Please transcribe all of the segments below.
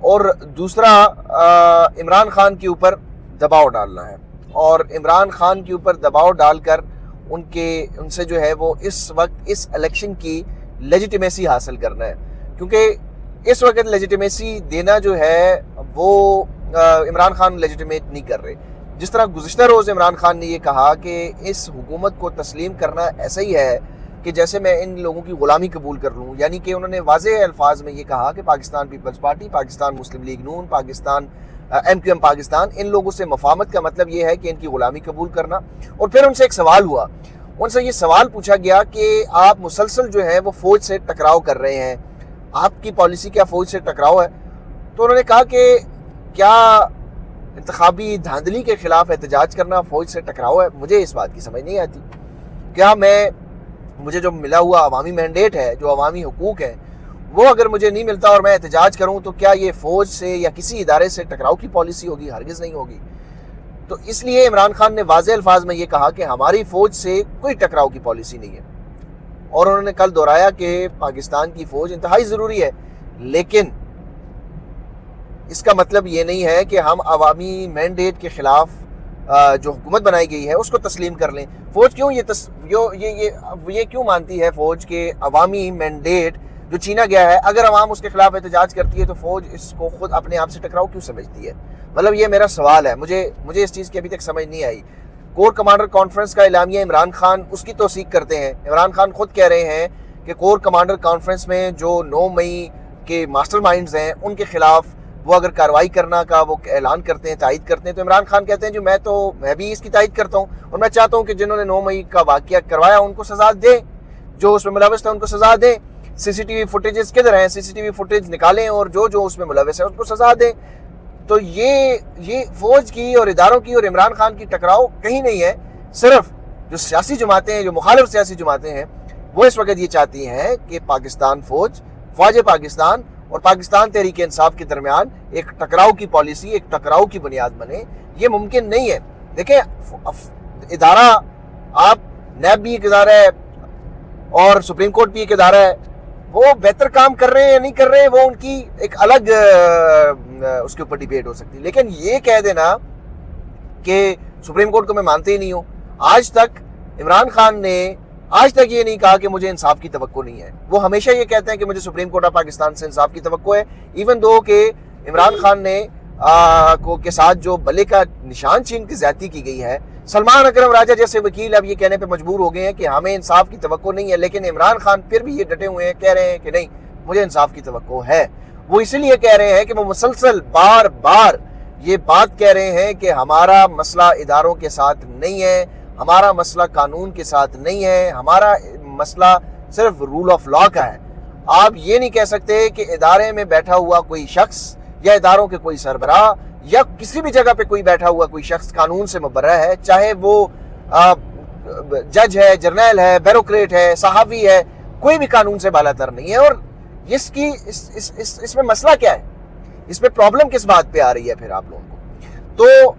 اور دوسرا عمران خان کے اوپر دباؤ ڈالنا ہے، اور عمران خان کے اوپر دباؤ ڈال کر ان سے جو ہے وہ اس وقت اس الیکشن کی لیجیٹیمیسی حاصل کرنا ہے، کیونکہ اس وقت لیجیٹیمیسی دینا جو ہے وہ عمران خان لیجیٹیمیٹ نہیں کر رہے۔ جس طرح گزشتہ روز عمران خان نے یہ کہا کہ اس حکومت کو تسلیم کرنا ایسا ہی ہے کہ جیسے میں ان لوگوں کی غلامی قبول کر لوں، یعنی کہ انہوں نے واضح الفاظ میں یہ کہا کہ پاکستان پیپلز پارٹی، پاکستان مسلم لیگ نون، پاکستان MQM پاکستان، ان لوگوں سے مفاہمت کا مطلب یہ ہے کہ ان کی غلامی قبول کرنا۔ اور پھر ان سے ایک سوال ہوا، ان سے یہ سوال پوچھا گیا کہ آپ مسلسل جو ہے وہ فوج سے ٹکراؤ کر رہے ہیں، آپ کی پالیسی کیا فوج سے ٹکراؤ ہے؟ تو انہوں نے کہا کہ کیا انتخابی دھاندلی کے خلاف احتجاج کرنا فوج سے ٹکراؤ ہے؟ مجھے اس بات کی سمجھ نہیں آتی۔ کیا مجھے جو ملا ہوا عوامی مینڈیٹ ہے، جو عوامی حقوق ہے، وہ اگر مجھے نہیں ملتا اور میں احتجاج کروں تو کیا یہ فوج سے یا کسی ادارے سے ٹکراؤ کی پالیسی ہوگی؟ ہرگز نہیں ہوگی۔ تو اس لیے عمران خان نے واضح الفاظ میں یہ کہا کہ ہماری فوج سے کوئی ٹکراؤ کی پالیسی نہیں ہے، اور انہوں نے کل دہرایا کہ پاکستان کی فوج انتہائی ضروری ہے، لیکن اس کا مطلب یہ نہیں ہے کہ ہم عوامی مینڈیٹ کے خلاف جو حکومت بنائی گئی ہے اس کو تسلیم کر لیں۔ فوج کیوں یہ کیوں مانتی ہے فوج کے عوامی مینڈیٹ جو چھینا گیا ہے، اگر عوام اس کے خلاف احتجاج کرتی ہے تو فوج اس کو خود اپنے آپ سے ٹکراؤ کیوں سمجھتی ہے؟ مطلب یہ میرا سوال ہے، مجھے اس چیز کی ابھی تک سمجھ نہیں آئی۔ کور کمانڈر کانفرنس کا اعلامیہ عمران خان اس کی توثیق کرتے ہیں، عمران خان خود کہہ رہے ہیں کہ کور کمانڈر کانفرنس میں جو 9 مئی کے ماسٹر مائنڈز ہیں ان کے خلاف وہ اگر کارروائی کرنا کا وہ اعلان کرتے ہیں، تائید کرتے ہیں، تو عمران خان کہتے ہیں جو میں بھی اس کی تائید کرتا ہوں، اور میں چاہتا ہوں کہ جنہوں نے 9 مئی کا واقعہ کروایا ان کو سزا دیں، جو اس میں ملوث تھے ان کو سزا دیں۔ CCTV فوٹیجز کدھر ہیں؟ CCTV فوٹیج نکالیں اور جو اس میں ملوث ہے ان کو سزا دیں۔ تو یہ فوج کی اور اداروں کی اور عمران خان کی ٹکراؤ کہیں نہیں ہے، صرف جو سیاسی جماعتیں ہیں، جو مخالف سیاسی جماعتیں ہیں، وہ اس وقت یہ چاہتی ہیں کہ پاکستان فوج پاکستان اور پاکستان تحریک انصاف کے درمیان ایک ٹکراؤ کی پالیسی، ایک ٹکراؤ کی بنیاد بنے۔ یہ ممکن نہیں ہے۔ دیکھیں، ادارہ، آپ نیب بھی ایک ادارہ ہے اور سپریم کورٹ بھی ایک ادارہ ہے، وہ بہتر کام کر رہے ہیں یا نہیں کر رہے ہیں وہ ان کی ایک الگ اس کے اوپر ڈیبیٹ ہو سکتی ہے، لیکن یہ کہہ دینا کہ سپریم کورٹ کو میں مانتے ہی نہیں ہوں۔ آج تک عمران خان نے یہ نہیں کہا کہ مجھے انصاف کی توقع نہیں ہے، وہ ہمیشہ یہ کہتے ہیں کہ مجھے سپریم کورٹ آف پاکستان سے انصاف کی توقع ہے، ایون دو کہ عمران خان نے کے ساتھ جو بلے کا نشان چھین کی زیادتی کی گئی ہے، سلمان اکرم راجہ جیسے وکیل اب یہ کہنے پہ مجبور ہو گئے ہیں کہ ہمیں انصاف کی توقع نہیں ہے، لیکن عمران خان پھر بھی یہ ڈٹے ہوئے ہیں، کہہ رہے ہیں کہ نہیں، مجھے انصاف کی توقع ہے۔ وہ اسی لیے کہہ رہے ہیں کہ وہ مسلسل بار بار یہ بات کہہ رہے ہیں کہ ہمارا مسئلہ اداروں کے ساتھ نہیں ہے، ہمارا مسئلہ قانون کے ساتھ نہیں ہے، ہمارا مسئلہ صرف رول آف لا کا ہے۔ آپ یہ نہیں کہہ سکتے کہ ادارے میں بیٹھا ہوا کوئی شخص یا اداروں کے کوئی سربراہ یا کسی بھی جگہ پہ کوئی بیٹھا ہوا کوئی شخص قانون سے مبرہ ہے، چاہے وہ جج ہے، جرنیل ہے، بیوروکریٹ ہے، صحافی ہے، کوئی بھی قانون سے بالا تر نہیں ہے۔ اور اس میں مسئلہ کیا ہے؟ اس میں پرابلم کس بات پہ آ رہی ہے پھر آپ لوگوں کو؟ تو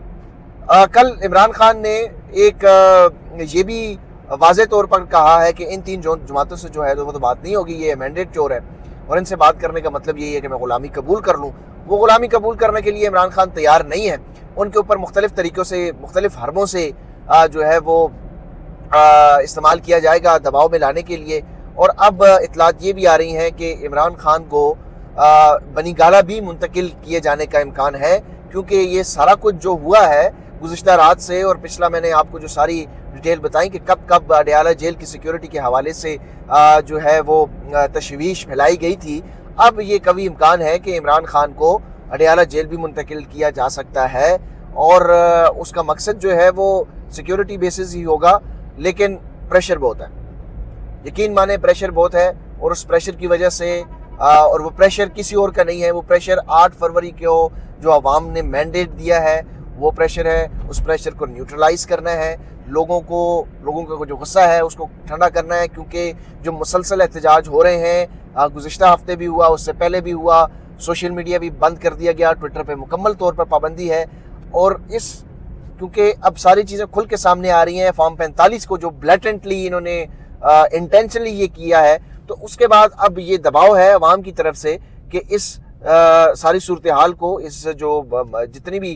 کل عمران خان نے ایک یہ بھی واضح طور پر کہا ہے کہ ان 3 جماعتوں سے جو ہے وہ تو بات نہیں ہوگی، یہ مینڈیٹ چور ہے، اور ان سے بات کرنے کا مطلب یہی ہے کہ میں غلامی قبول کر لوں۔ وہ غلامی قبول کرنے کے لیے عمران خان تیار نہیں ہے، ان کے اوپر مختلف طریقوں سے، مختلف حربوں سے جو ہے وہ استعمال کیا جائے گا دباؤ میں لانے کے لیے۔ اور اب اطلاعات یہ بھی آ رہی ہیں کہ عمران خان کو بنی گالہ بھی منتقل کیے جانے کا امکان ہے، کیونکہ یہ سارا کچھ جو ہوا ہے گزشتہ رات سے اور پچھلا میں نے آپ کو جو ساری ڈیٹیل بتائیں کہ کب اڈیالہ جیل کی سیکیورٹی کے حوالے سے جو ہے وہ تشویش پھیلائی گئی تھی، اب یہ قوی امکان ہے کہ عمران خان کو اڈیالہ جیل بھی منتقل کیا جا سکتا ہے، اور اس کا مقصد جو ہے وہ سیکیورٹی بیسز ہی ہوگا، لیکن پریشر بہت ہے، یقین مانیں پریشر بہت ہے، اور اس پریشر کی وجہ سے اور وہ پریشر کسی اور کا نہیں ہے، وہ پریشر 8 فروری کو جو عوام نے مینڈیٹ دیا ہے وہ پریشر ہے، اس پریشر کو نیوٹرلائز کرنا ہے، لوگوں کا جو غصہ ہے اس کو ٹھنڈا کرنا ہے، کیونکہ جو مسلسل احتجاج ہو رہے ہیں، گزشتہ ہفتے بھی ہوا، اس سے پہلے بھی ہوا، سوشل میڈیا بھی بند کر دیا گیا، ٹویٹر پہ مکمل طور پر پابندی ہے، اور کیونکہ اب ساری چیزیں کھل کے سامنے آ رہی ہیں، فارم 45 کو جو بلیٹنٹلی انہوں نے انٹینشنلی یہ کیا ہے، تو اس کے بعد اب یہ دباؤ ہے عوام کی طرف سے کہ اس ساری صورتحال کو، اس جو جتنی بھی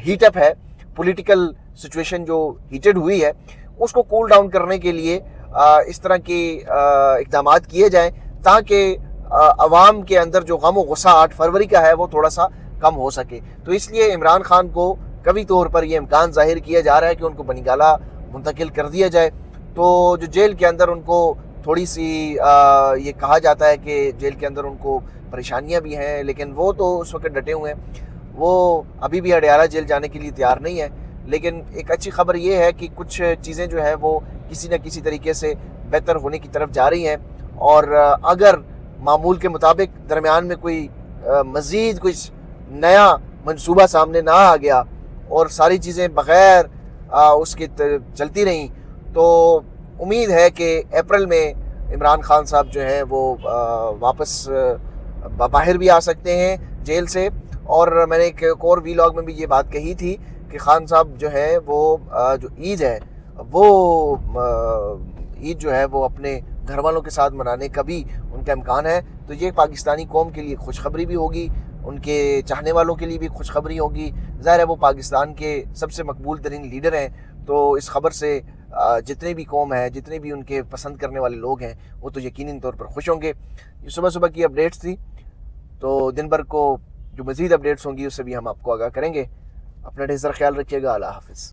ہیٹ اپ ہے پولیٹیکل سچویشن جو ہیٹڈ ہوئی ہے اس کو کول ڈاؤن کرنے کے لیے اس طرح کے اقدامات کیے جائیں تاکہ عوام کے اندر جو غم و غصہ 8 فروری کا ہے وہ تھوڑا سا کم ہو سکے. تو اس لیے عمران خان کو کبھی طور پر یہ امکان ظاہر کیا جا رہا ہے کہ ان کو بنگالہ منتقل کر دیا جائے. تو جو جیل کے اندر ان کو تھوڑی سی یہ کہا جاتا ہے کہ جیل کے اندر ان کو پریشانیاں بھی ہیں، لیکن وہ تو اس وقت ڈٹے ہوئے ہیں، وہ ابھی بھی اڈیالہ جیل جانے کے لیے تیار نہیں ہے. لیکن ایک اچھی خبر یہ ہے کہ کچھ چیزیں جو ہے وہ کسی نہ کسی طریقے سے بہتر ہونے کی طرف جا رہی ہیں، اور اگر معمول کے مطابق درمیان میں کوئی مزید کچھ نیا منصوبہ سامنے نہ آ گیا اور ساری چیزیں بغیر اس کے چلتی رہیں تو امید ہے کہ اپریل میں عمران خان صاحب جو ہیں وہ واپس باہر بھی آ سکتے ہیں جیل سے. اور میں نے ایک اور ویلاگ میں بھی یہ بات کہی تھی کہ خان صاحب جو ہے وہ جو عید ہے وہ عید جو ہے وہ اپنے گھر والوں کے ساتھ منانے کا بھی ان کا امکان ہے. تو یہ پاکستانی قوم کے لیے خوشخبری بھی ہوگی، ان کے چاہنے والوں کے لیے بھی خوشخبری ہوگی. ظاہر ہے وہ پاکستان کے سب سے مقبول ترین لیڈر ہیں، تو اس خبر سے جتنے بھی قوم ہیں، جتنے بھی ان کے پسند کرنے والے لوگ ہیں وہ تو یقیناً طور پر خوش ہوں گے. یہ صبح کی اپڈیٹس تھی، تو دن بھر کو جو مزید اپڈیٹس ہوں گی اس سے بھی ہم آپ کو آگاہ کریں گے. اپنا ڈھیر سارا خیال رکھیے گا. اللہ حافظ.